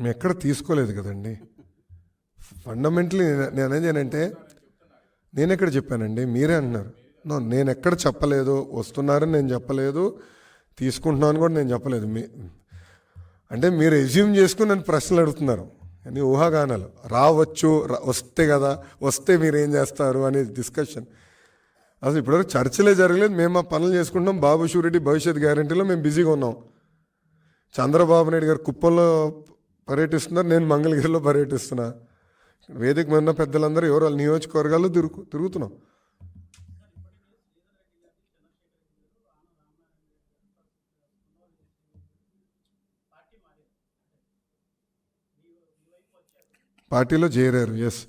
మేము ఎక్కడ తీసుకోలేదు కదండి. ఫండమెంటలీ నేనేంటంటే నేను ఎక్కడ చెప్పానండి, మీరే అంటున్నారు. నేను ఎక్కడ చెప్పలేదు, వస్తున్నారని నేను చెప్పలేదు, తీసుకుంటున్నాను కూడా నేను చెప్పలేదు. అంటే మీరు ఎజ్యూమ్ చేసుకుని నన్ను ప్రశ్నలు అడుగుతున్నారు అని ఊహాగానాలు. రావచ్చు, వస్తే కదా, వస్తే మీరు ఏం చేస్తారు అనే డిస్కషన్. అసలు ఇప్పటివరకు చర్చలే జరగలేదు. మేము మా పనులు చేసుకుంటున్నాం. బాబు షూరిటీ భవిష్యత్ గ్యారంటీలో మేము బిజీగా ఉన్నాం. చంద్రబాబు నాయుడు గారు కుప్పంలో పర్యటిస్తున్నారు, నేను మంగళగిరిలో పర్యటిస్తున్నా. వేదిక మీద ఉన్న పెద్దలందరూ ఎవరు వాళ్ళ నియోజకవర్గాల్లో తిరుగుతున్నాం. పార్టీలో చేరారు. ఎస్,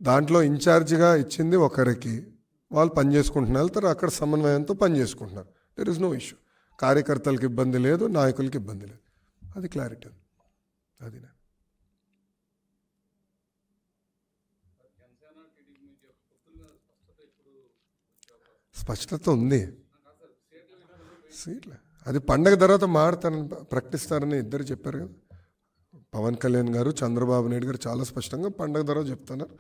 దాంట్లో ఇన్ఛార్జిగా ఇచ్చింది ఒకరికి, వాళ్ళు పని చేసుకుంటున్నారు, వెళ్తారు. అక్కడ సమన్వయంతో పని చేసుకుంటున్నారు. There is no issue. కార్యకర్తలకు ఇబ్బంది లేదు, నాయకులకి ఇబ్బంది లేదు. అది క్లారిటీ. అది స్పష్టత ఉంది. సీట్లే అది పండగ తర్వాత మారుతారని ప్రకటిస్తారని ఇద్దరు చెప్పారు కదా. పవన్ కళ్యాణ్ గారు, చంద్రబాబు నాయుడు గారు చాలా స్పష్టంగా పండగ తర్వాత చెప్తున్నారు.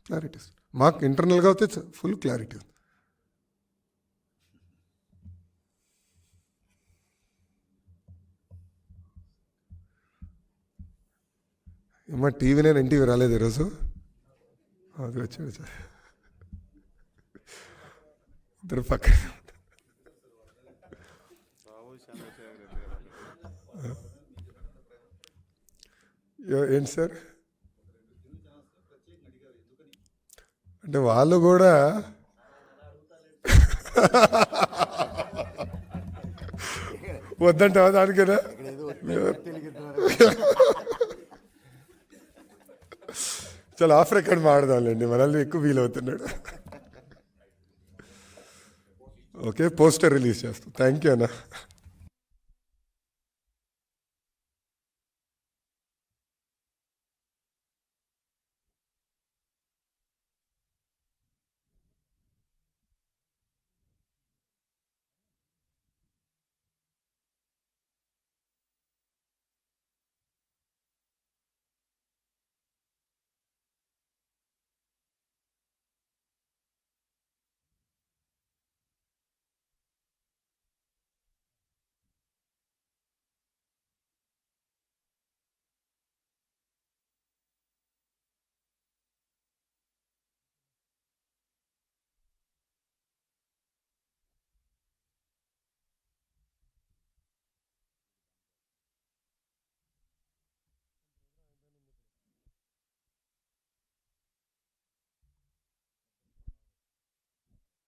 క్లారిటీ మాకు ఇంటర్నల్గా అయితే ఫుల్ క్లారిటీ ఉంది. ఏమో టీవీ, నేను ఎన్టీవీ రాలేదు ఈరోజు. అది వచ్చి ఇద్దరు పక్కన. ఏంటి సార్ అంటే వాళ్ళు కూడా వద్దంటావా దానికైనా? చాలా ఆఫ్ రికార్డ్ మాడదాంలేండి, మనల్ని ఎక్కువ ఫీల్ అవుతున్నాడు. ఓకే, పోస్టర్ రిలీజ్ చేస్తాం. థ్యాంక్ యూ అన్న.